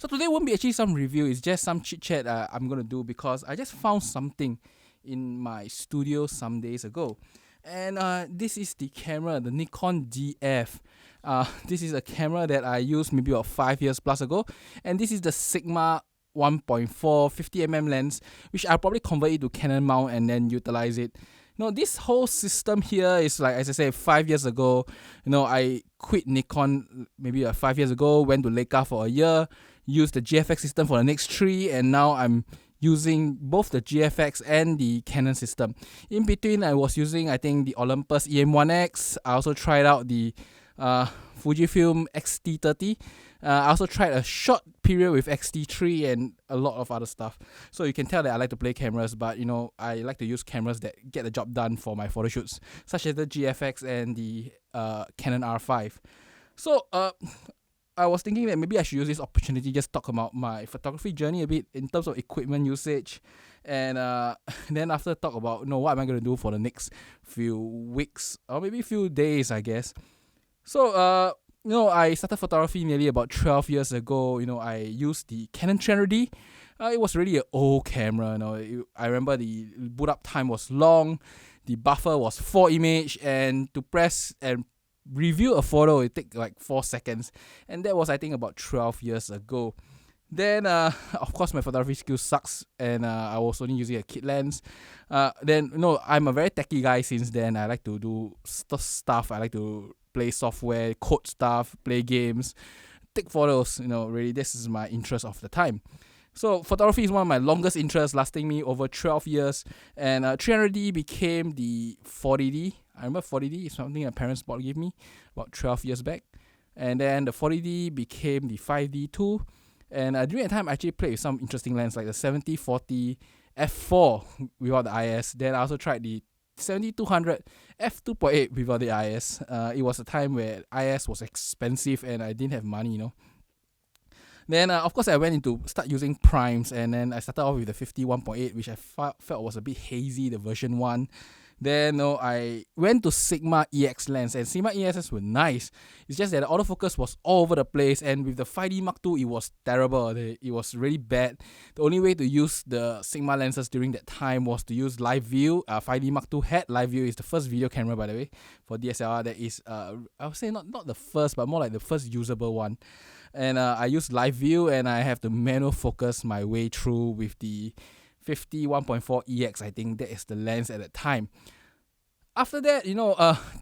So today won't be actually some review, it's just some chit chat I'm gonna do because I just found something in my studio some days ago. And this is the camera, the Nikon Df. This is a camera that I used maybe about 5 years plus ago, and this is the Sigma 1.4 50mm lens, which I'll probably convert it to Canon mount and then utilize it. This whole system here is like, as I said, 5 years ago. I quit Nikon maybe 5 years ago, went to Leica for a year, used the GFX system for the next 3, and now I'm using both the GFX and the Canon system. In between, I was using, I think, the Olympus EM1X. I also tried out the Fujifilm X-T30. I also tried a short period with X-T3 and a lot of other stuff. So you can tell that I like to play cameras, but I like to use cameras that get the job done for my photo shoots, such as the GFX and the Canon R5. So I was thinking that maybe I should use this opportunity just talk about my photography journey a bit in terms of equipment usage, and then after talk about what am I going to do for the next few weeks or maybe few days, I guess. So I started photography nearly about 12 years ago. I used the Canon 300D. It was really an old camera. I remember the boot up time was long, the buffer was 4 image, and to press and review a photo it take like 4 seconds, and that was, I think, about 12 years ago. Then of course my photography skill sucks, and I was only using a kit lens. I'm a very techie guy since then. I like to do stuff. I like to play software, code stuff, play games, take photos. Really, this is my interest of the time. So photography is one of my longest interests, lasting me over 12 years. And 300D became the 40D. I remember 40D is something my parents gave me about 12 years back. And then the 40D became the 5D too. And during that time, I actually played with some interesting lenses like the 70-40 f4 without the IS. Then I also tried the 70-200 f2.8 without the IS. It was a time where IS was expensive and I didn't have money, Then, of course, I went into start using primes, and then I started off with the 51.8, which I felt was a bit hazy, the version 1. Then, I went to Sigma EX lens, and Sigma EXs were nice. It's just that the autofocus was all over the place, and with the 5D Mark II, it was terrible. It was really bad. The only way to use the Sigma lenses during that time was to use live view. 5D Mark II had live view. It's the first video camera, by the way, for DSLR. That is, I would say not the first, but more like the first usable one. And I use live view, and I have to manual focus my way through with the 51.4 EX. I think that is the lens at that time. After that,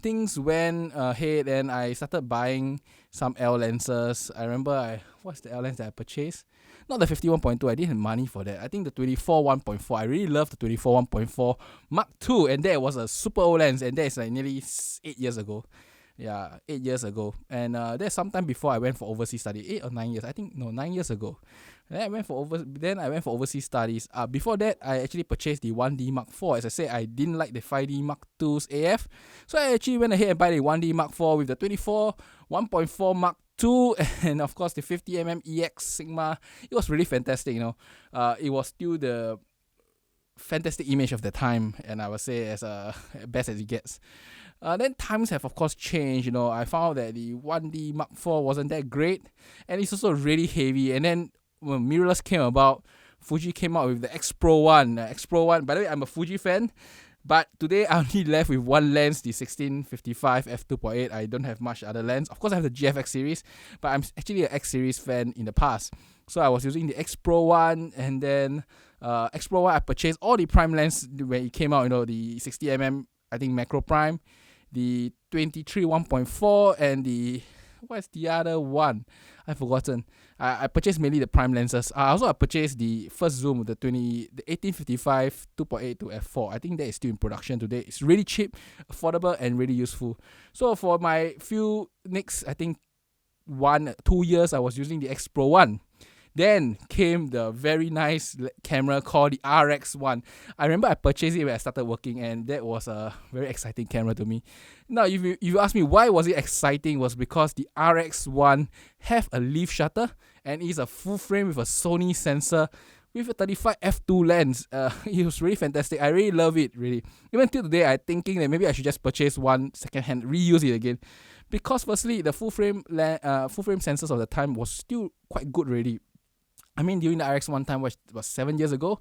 things went ahead, and I started buying some L lenses. I remember what's the L lens that I purchased? Not the 51.2. I didn't have money for that. I think the 24 1.4. I really love the 24 1.4 Mark II, and that was a super old lens, and that is like nearly 8 years ago. Yeah, 8 years ago. And that's sometime before I went for overseas study. 8 or 9 years. I think, 9 years ago. Then I went for overseas studies. Before that, I actually purchased the 1D Mark IV. As I said, I didn't like the 5D Mark II's AF. So I actually went ahead and buy the 1D Mark IV with the 24 1.4 Mark II and of course the 50mm EX Sigma. It was really fantastic, It was still the fantastic image of the time, and I would say as best as it gets. Then times have of course changed. I found out that the 1D Mark IV wasn't that great, and it's also really heavy. And then when mirrorless came about, Fuji came out with the Xpro1. Xpro1, by the way, I'm a Fuji fan, but today I'm only left with one lens, the 1655 f2.8. I don't have much other lens. Of course, I have the GFX series, but I'm actually an X series fan in the past. So I was using the Xpro1, and then Xpro1, I purchased all the prime lens when it came out, the 60mm, I think macro prime, the 23 1.4, and the, what's the other one? I've forgotten. I purchased mainly the prime lenses. I purchased the first zoom, the 1855 2.8 to f4. I think that is still in production today. It's really cheap, affordable, and really useful. So for my next, I think 1-2 years, I was using the Xpro1. Then came the very nice camera called the RX1. I remember I purchased it when I started working, and that was a very exciting camera to me. Now, if you ask me why was it exciting, was because the RX1 have a leaf shutter, and it's a full frame with a Sony sensor with a 35 f2 lens. It was really fantastic. I really love it, really. Even till today, I'm thinking that maybe I should just purchase one second-hand, reuse it again. Because firstly, the full frame sensors of the time was still quite good already. I mean, during the RX1 time, which was 7 years ago,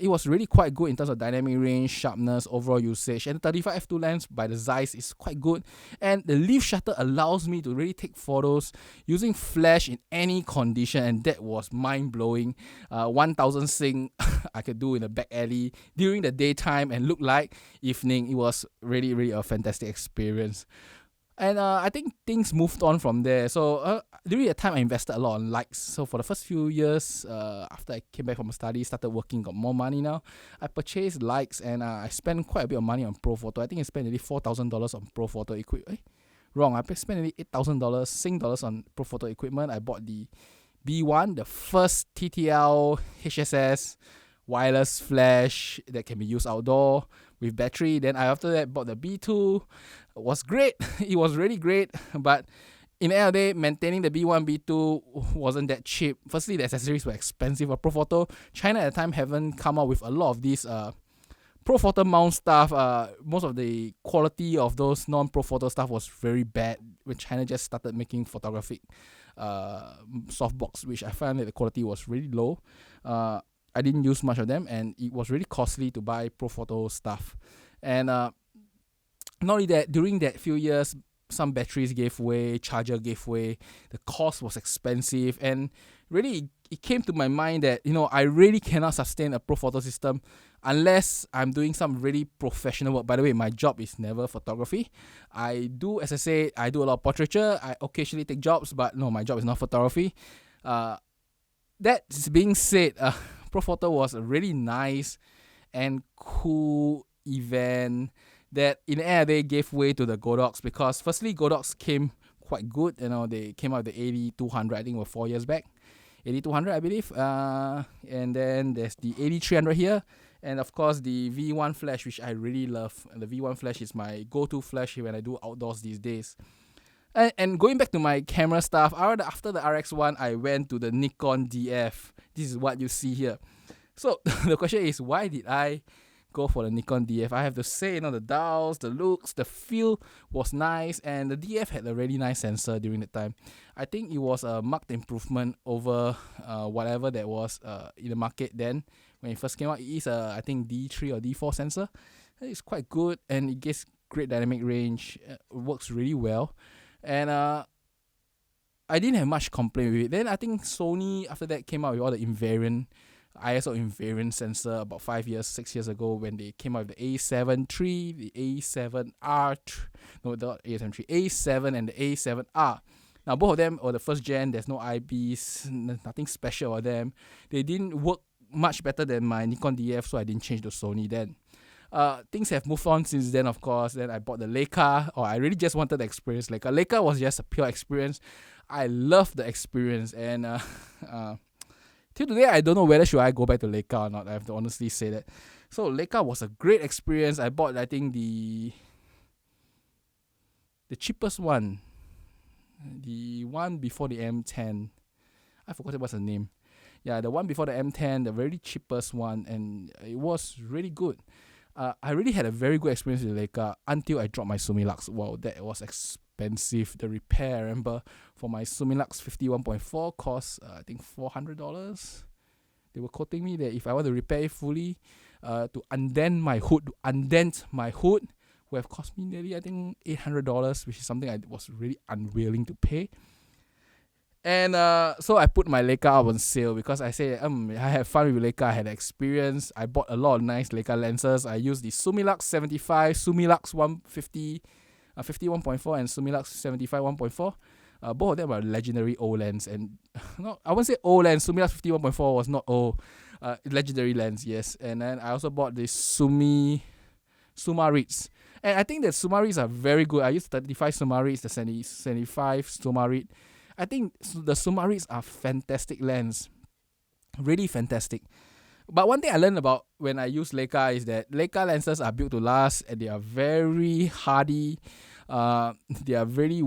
it was really quite good in terms of dynamic range, sharpness, overall usage. And the 35 f2 lens by the Zeiss is quite good. And the leaf shutter allows me to really take photos using flash in any condition, and that was mind-blowing. 1000 sync I could do in a back alley during the daytime and look like evening. It was really, really a fantastic experience. And I think things moved on from there. So during that time, I invested a lot on likes. So for the first few years, after I came back from study, started working, got more money now, I purchased likes, and I spent quite a bit of money on Pro Photo. I think I spent nearly $4,000 on Pro Photo equipment. Wrong, I spent nearly $8,000 Sing dollars on Pro Photo equipment. I bought the B1, the first TTL HSS wireless flash that can be used outdoor with battery. Then I after that bought the B2. It was great. It was really great, but in the end of the day, maintaining the B1, B2 wasn't that cheap. Firstly, the accessories were expensive for Pro Photo. China at the time haven't come out with a lot of these Pro Photo mount stuff. Most of the quality of those non-Pro Photo stuff was very bad when China just started making Photographic softbox, which I found that the quality was really low. I didn't use much of them, and it was really costly to buy Pro Photo stuff. And not only that, during that few years, some batteries gave way, charger gave way, the cost was expensive, and really it came to my mind that, I really cannot sustain a Pro Photo system unless I'm doing some really professional work. By the way, my job is never photography. I do, as I say, I do a lot of portraiture, I occasionally take jobs, but no, my job is not photography. That being said, Pro Photo was a really nice and cool event that in the end of the day gave way to the Godox, because firstly Godox came quite good. They came out with the 8200, I think it was 4 years back. 8200 I believe. And then there's the 8300 here, and of course the V1 flash, which I really love. And the V1 flash is my go-to flash when I do outdoors these days. And going back to my camera stuff, after the RX1, I went to the Nikon Df. This is what you see here. So the question is, why did I go for the Nikon Df? I have to say, the dials, the looks, the feel was nice, and the Df had a really nice sensor during the time. I think it was a marked improvement over whatever that was in the market then when it first came out. It is I think D3 or D4 sensor. It's quite good, and it gives great dynamic range. It works really well. And I didn't have much complaint with it. Then I think Sony after that came out with all the ISO invariant sensor about 6 years ago, when they came out with the A7 III, the A7R, no, not A7 III, A7 and the A7R. Now both of them are the first gen. There's no IBs, nothing special about them. They didn't work much better than my Nikon Df, so I didn't change to Sony then. Things have moved on since then, of course. Then I bought the Leica, or I really just wanted the experience. Leica was just a pure experience. I love the experience, and till today I don't know whether should I go back to Leica or not. I have to honestly say that. So Leica was a great experience. I bought, I think, the cheapest one, the one before the M10. I forgot what's the name. Yeah, the one before the M10, the very cheapest one, and it was really good. I really had a very good experience with Leica until I dropped my Sumilux. Wow, that was expensive. The repair, I remember, for my Sumilux 51.4 cost, I think $400. They were quoting me that if I want to repair it fully, to undent my hood, would have cost me nearly, I think, $800, which is something I was really unwilling to pay. And so I put my Leica up on sale because I say I had fun with Leica. I had experience. I bought a lot of nice Leica lenses. I used the Sumilux 75, Sumilux 150, 51.4, and Sumilux 75 1.4. Both of them are legendary old lens, and I won't say old lens. Sumilux 51.4 was not old. Legendary lens, yes. And then I also bought the Suma Reeds. And I think that Suma Reeds are very good. I used 35 Suma Reeds, the 75 Suma Reed. I think the Suma Reeds are fantastic lens. Really fantastic. But one thing I learned about when I use Leica is that Leica lenses are built to last, and they are very hardy. They are really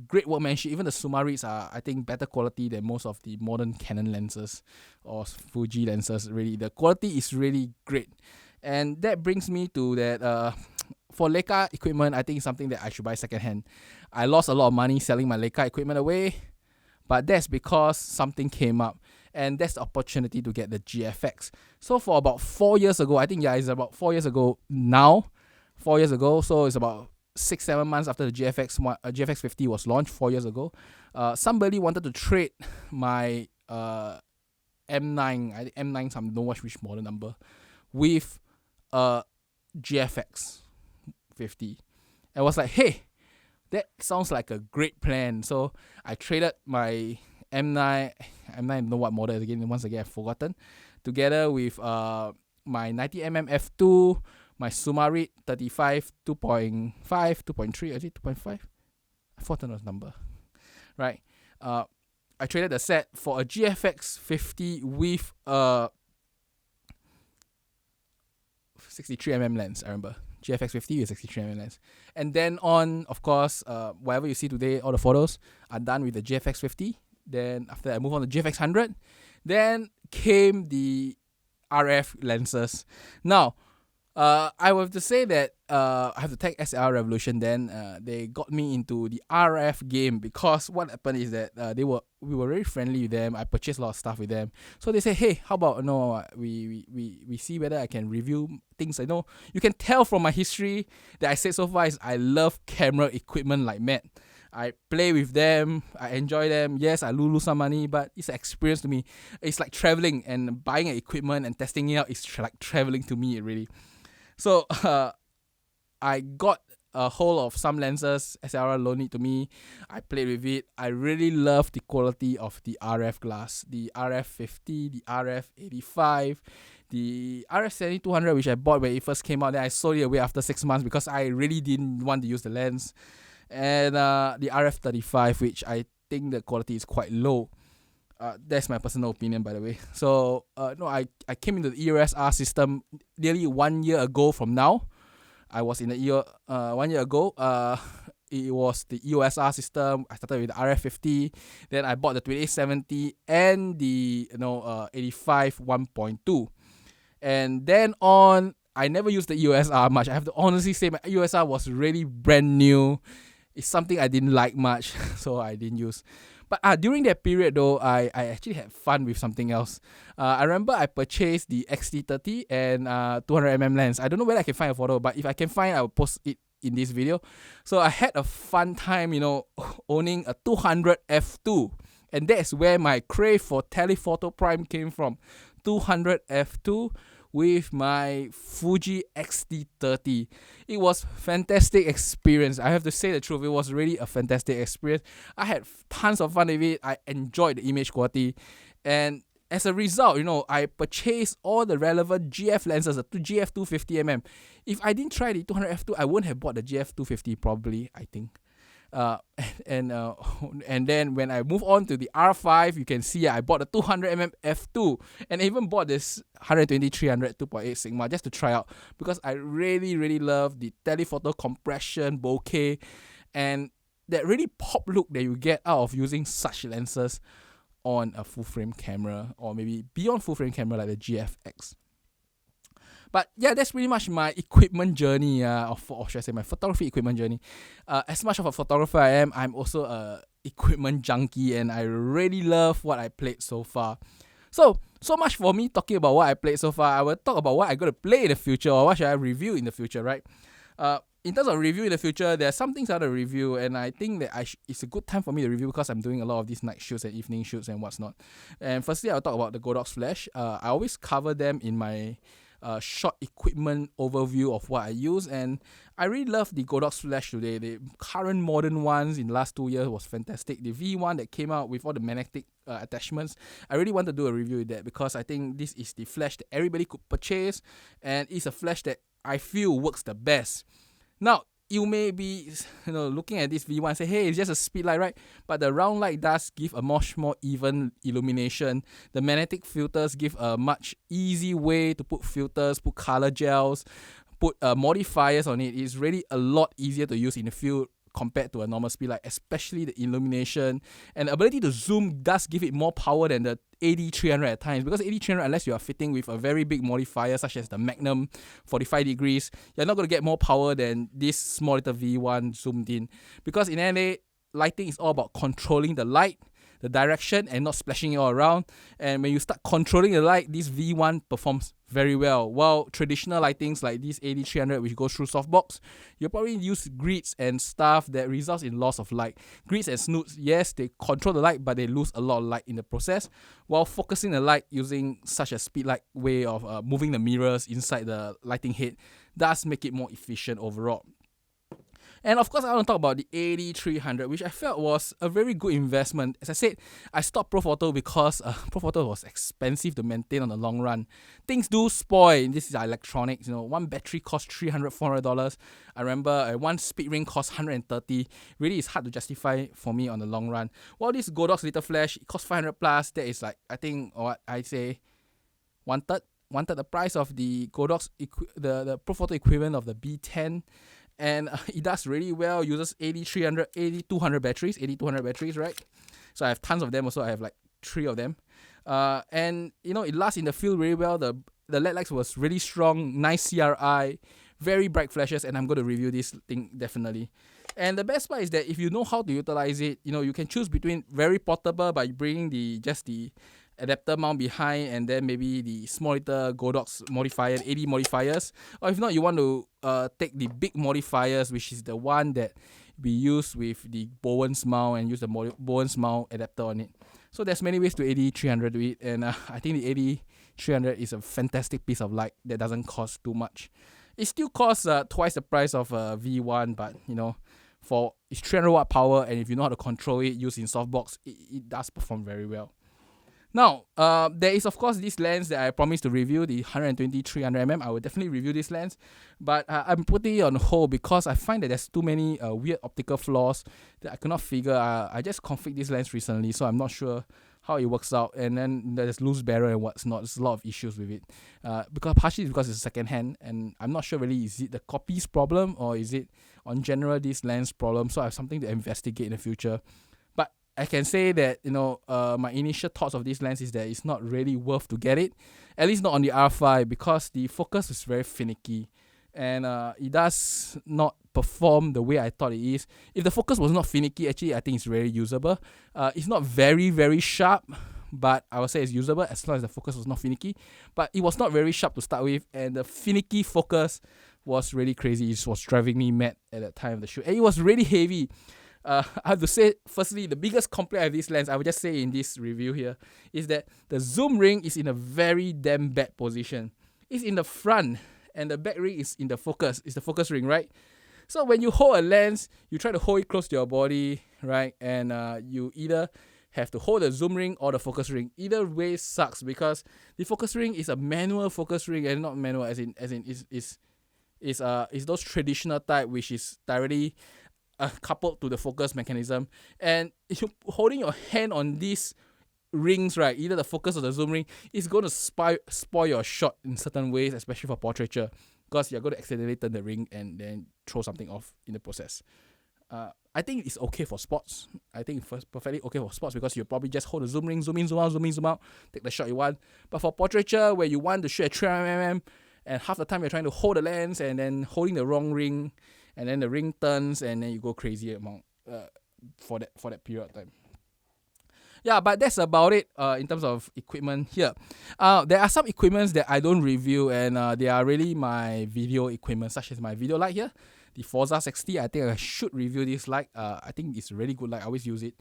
great workmanship. Even the Suma Reeds are, I think, better quality than most of the modern Canon lenses or Fuji lenses. Really, the quality is really great. And that brings me to that for Leica equipment, I think it's something that I should buy secondhand. I lost a lot of money selling my Leica equipment away, but that's because something came up. and that's the opportunity to get the GFX. So for about 4 years ago, I think it's about 4 years ago now, 4 years ago, so it's about 6-7 months after the GFX 50 was launched 4 years ago. Somebody wanted to trade my M9, I think M9, some don't watch which model number, with GFX 50. I was like, hey, that sounds like a great plan. So I traded my M9, I don't know what model again, once again I've forgotten, together with my 90mm f2, my Sumarit 35 2.5, 2.3, is it 2.5? I forgot the number, right? I traded the set for a GFX 50 with a 63mm lens, I remember. GFX 50 with 63mm lens. And then on, of course, whatever you see today, all the photos are done with the GFX 50. Then after that, I move on to GFX 100. Then came the RF lenses. Now, I have to say that I have to thank SLR Revolution. Then they got me into the RF game, because what happened is that we were very friendly with them. I purchased a lot of stuff with them, so they said, hey, how about we see whether I can review things. I know you can tell from my history that I said so far is I love camera equipment like mad. I play with them, I enjoy them. Yes, I lose some money, but it's an experience to me. It's like traveling, and buying an equipment and testing it out is like traveling to me, really. So I got a hold of some lenses. SLR loaned it to me. I played with it. I really love the quality of the RF glass. The RF 50, the RF 85, the RF 7200, which I bought when it first came out. Then I sold it away after 6 months because I really didn't want to use the lens. And the RF 35, which I think the quality is quite low. That's my personal opinion, by the way. So, I came into the EOS R system nearly 1 year ago from now. I was in the 1 year ago. It was the EOS R system. I started with the RF 50. Then I bought the 2870 and the 85 1.2. And then on, I never used the EOS R much. I have to honestly say my EOS R was really brand new. It's something I didn't like much, so I didn't use. But during that period though, I actually had fun with something else. I remember I purchased the XT30 and 200mm lens. I don't know whether I can find a photo, but if I can find, I will post it in this video. So I had a fun time, owning a 200 f2. And that's where my crave for telephoto prime came from. 200 f2 with my Fuji XT30. It was fantastic experience. I have to say the truth. It was really a fantastic experience. I had tons of fun with it. I enjoyed the image quality. And as a result, I purchased all the relevant GF lenses, the GF 250mm. If I didn't try the 200 f2, I wouldn't have bought the GF 250 probably, I think. And then when I move on to the R5, you can see I bought the 200mm f2 and I even bought this 120-300 2.8 Sigma just to try out, because I really, really love the telephoto compression, bokeh, and that really pop look that you get out of using such lenses on a full frame camera, or maybe beyond full frame camera like the GFX. But yeah, that's pretty much my equipment journey, or should I say my photography equipment journey. As much of a photographer I am, I'm also a equipment junkie, and I really love what I played so far. So much for me talking about what I played so far. I will talk about what I'm going to play in the future, or what should I review in the future, right? In terms of review in the future, there are some things I want to review, and I think that it's a good time for me to review because I'm doing a lot of these night shoots and evening shoots and what's not. And firstly, I'll talk about the Godox Flash. I always cover them in my short equipment overview of what I use, and I really love the Godox Flash today. The current modern ones in the last 2 years was fantastic. The V1 that came out with all the magnetic attachments, I really want to do a review with that because I think this is the flash that everybody could purchase, and it's a flash that I feel works the best. Now, you may be looking at this V1 and say, hey, it's just a speed light, right? But the round light does give a much more even illumination. The magnetic filters give a much easy way to put filters, put color gels, put modifiers on it. It's really a lot easier to use in the field compared to a normal speed light, especially the illumination. And the ability to zoom does give it more power than the AD300 at times, because AD300, unless you are fitting with a very big modifier such as the Magnum 45 degrees, you're not going to get more power than this small little V1 zoomed in. Because in LA, lighting is all about controlling the light. the direction and not splashing it all around. And when you start controlling the light, this V1 performs very well. While traditional lightings like this AD300, which goes through softbox, you'll probably use grids and stuff that results in loss of light. Grids and snoots, yes, they control the light, but they lose a lot of light in the process. While focusing the light using such a speedlight way of moving the mirrors inside the lighting head does make it more efficient overall. And of course, I want to talk about the AD300, which I felt was a very good investment. As I said, I stopped Pro Photo because Pro Photo was expensive to maintain on the long run. Things do spoil. This is electronics. One battery costs $300, $400. I remember one speed ring costs $130. Really, it's hard to justify for me on the long run. While this Godox Little Flash, it costs $500 plus. That is like, I think, what I'd say, one third the price of the Godox, the Pro Photo equivalent of the B10. And it does really well, uses 8200 batteries, right? So I have tons of them also. I have like 3 of them. And it lasts in the field really well. The LED lights was really strong, nice CRI, very bright flashes, and I'm going to review this thing definitely. And the best part is that if you know how to utilize it, you can choose between very portable by bringing the adapter mount behind, and then maybe the small little Godox modifier, AD modifiers. Or if not, you want to take the big modifiers, which is the one that we use with the Bowen's mount and use the Bowen's mount adapter on it. So there's many ways to AD300 do it, and I think the AD300 is a fantastic piece of light that doesn't cost too much. It still costs twice the price of a V1, but for it's 300 watt power, and if you know how to control it, use in softbox, it does perform very well. Now, there is of course this lens that I promised to review, the 120-300mm. I will definitely review this lens, but I'm putting it on hold because I find that there's too many weird optical flaws that I cannot figure. I just configured this lens recently, so I'm not sure how it works out. And then there's loose barrel and what's not. There's a lot of issues with it, partially because it's second hand, and I'm not sure really is it the copies problem or is it on general this lens problem. So I have something to investigate in the future. I can say that my initial thoughts of this lens is that it's not really worth to get it, at least not on the R5, because the focus is very finicky and it does not perform the way I thought it is. If the focus was not finicky, actually I think it's very usable. It's not very, very sharp, but I would say it's usable as long as the focus was not finicky. But it was not very sharp to start with, and the finicky focus was really crazy. It was driving me mad at that time of the shoot, and it was really heavy. I have to say, firstly, the biggest complaint of this lens, I would just say in this review here, is that the zoom ring is in a very damn bad position. It's in the front, and the back ring is in the focus. It's the focus ring, right? So when you hold a lens, you try to hold it close to your body, right? And you either have to hold the zoom ring or the focus ring. Either way sucks, because the focus ring is a manual focus ring, and not manual as in is those traditional type, which is directly coupled to the focus mechanism. And if you're holding your hand on these rings, right, either the focus or the zoom ring, it's going to spoil your shot in certain ways, especially for portraiture, because you're going to accidentally turn the ring and then throw something off in the process. I think it's okay for sports. I think it's perfectly okay for sports, because you probably just hold the zoom ring, zoom in, zoom out, zoom in, zoom out, take the shot you want. But for portraiture, where you want to shoot at 300mm, and half the time you're trying to hold the lens and then holding the wrong ring, and then the ring turns, and then you go crazy amount for that period of time. Yeah, but that's about it in terms of equipment here. There are some equipments that I don't review, and they are really my video equipment, such as my video light here, the Forza 60. I think I should review this light. I think it's a really good light. I always use it.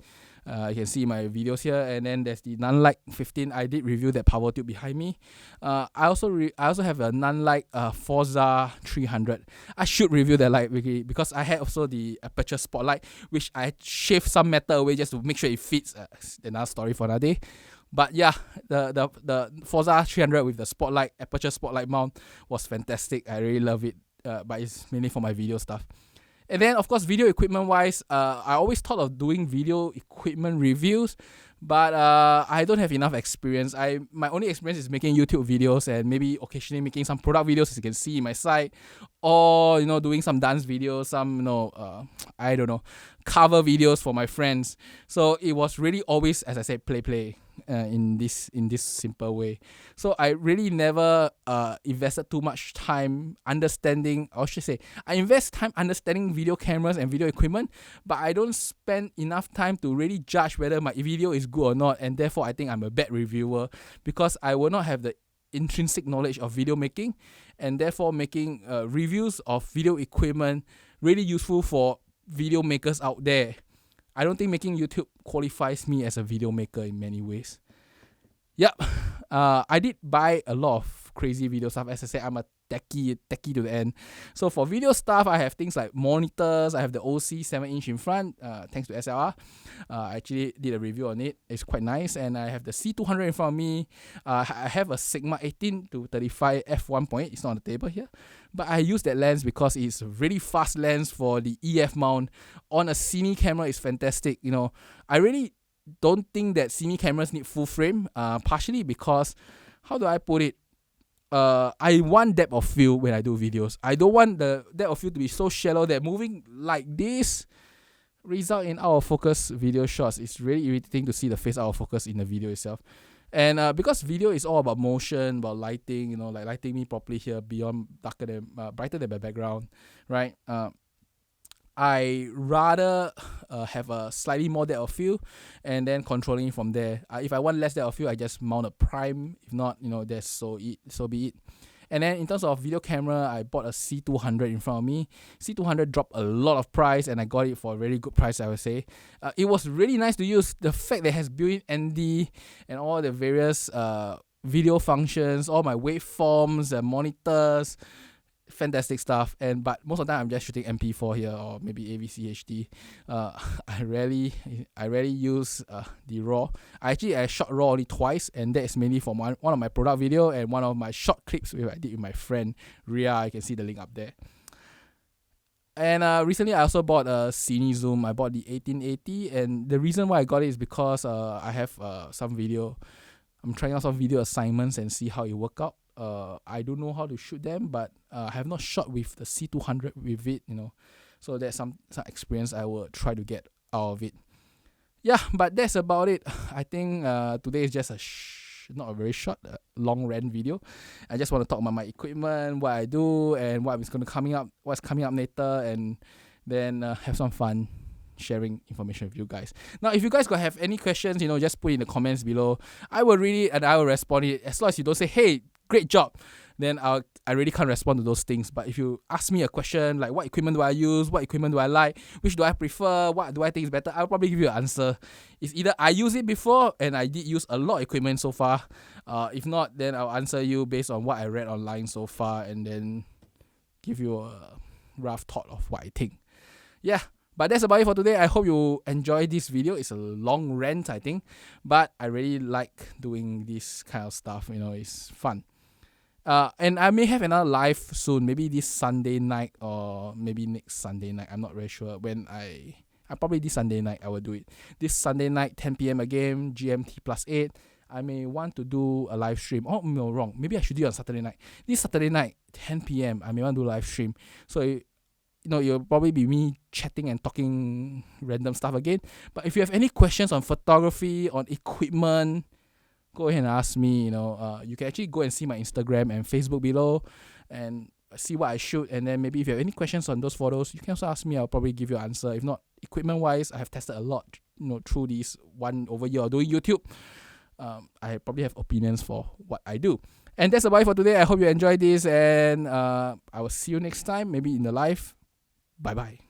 You can see my videos here, and then there's the Nanlite 15. I did review that power tube behind me. I also have a Nanlite Forza 300. I should review that light because I had also the aperture spotlight, which I shaved some metal away just to make sure it fits. Another story for another day. But yeah, the Forza 300 with the spotlight, aperture spotlight mount was fantastic. I really love it. But it's mainly for my video stuff. And then, of course, video equipment-wise, I always thought of doing video equipment reviews, but I don't have enough experience. My only experience is making YouTube videos and maybe occasionally making some product videos, as you can see in my site, or doing some dance videos, some I don't know, cover videos for my friends. So it was really always, as I said, play. in this simple way. So I really never invested too much time understanding, or should say, I invest time understanding video cameras and video equipment, but I don't spend enough time to really judge whether my video is good or not, and therefore I think I'm a bad reviewer because I will not have the intrinsic knowledge of video making, and therefore making reviews of video equipment really useful for video makers out there. I don't think making YouTube qualifies me as a video maker in many ways. Yep, I did buy a lot of crazy video stuff. As I said, I'm a techie to the end. So for video stuff, I have things like monitors. I have the OC 7-inch in front, thanks to SLR. I actually did a review on it. It's quite nice. And I have the C200 in front of me. I have a Sigma 18-35 f1.8. It's not on the table here, but I use that lens because it's a really fast lens for the EF mount on a cine camera. Is fantastic. You know, I really don't think that cine cameras need full frame. Partially because, how do I put it? I want depth of field when I do videos. I don't want the depth of field to be so shallow that moving like this result in out of focus video shots. It's really irritating to see the face out of focus in the video itself. And because video is all about motion, about lighting, you know, like lighting me properly here beyond brighter than my background, right? I rather have a slightly more depth of field and then controlling it from there. If I want less depth of field, I just mount a prime. If not, you know, that's so be it. And then in terms of video camera, I bought a C200 in front of me. C200 dropped a lot of price and I got it for a really good price, I would say. It was really nice to use. The fact that it has built-in ND and all the various video functions, all my waveforms and monitors, fantastic stuff. But most of the time I'm just shooting MP4 here or maybe AVC HD. I rarely use the RAW. I shot RAW only twice, and that is mainly for one of my product video and one of my short clips I did with my friend Ria. You can see the link up there. And recently I also bought a Cine Zoom. I bought the 1880, and the reason why I got it is because I have some video. I'm trying out some video assignments and see how it work out. I don't know how to shoot them, but I have not shot with the C200 with it, you know. So that's some experience I will try to get out of it. Yeah, but that's about it. I think today is just not a very short, long rant video. I just want to talk about my equipment, what I do, and what's coming up later, and then have some fun sharing information with you guys. Now, if you guys have any questions, you know, just put in the comments below. I will read it and I will respond it. As long as you don't say, "Hey, great job," then I really can't respond to those things. But if you ask me a question like, what equipment do I use, what equipment do I like, which do I prefer, what do I think is better, I'll probably give you an answer. It's either I use it before and I did use a lot of equipment so far. If not, then I'll answer you based on what I read online so far and then give you a rough thought of what I think. Yeah. But that's about it for today. I hope you enjoy this video. It's a long rant, I think, but I really like doing this kind of stuff. You know, it's fun. And I may have another live soon, maybe this Sunday night or maybe next Sunday night. I'm not very sure when I probably this Sunday night I will do it. This Sunday night, 10 p.m. again, GMT +8. I may want to do a live stream. Oh, no, wrong. Maybe I should do it on Saturday night. This Saturday night, 10 p.m. I may want to do a live stream. So, you know, it'll probably be me chatting and talking random stuff again. But if you have any questions on photography, on equipment, go ahead and ask me. You know, you can actually go and see my Instagram and Facebook below and see what I shoot. And then maybe if you have any questions on those photos, you can also ask me. I'll probably give you an answer. If not, equipment-wise, I have tested a lot, you know, through this one over year doing YouTube. I probably have opinions for what I do. And that's about it for today. I hope you enjoyed this, and I will see you next time, maybe in the live. Bye-bye.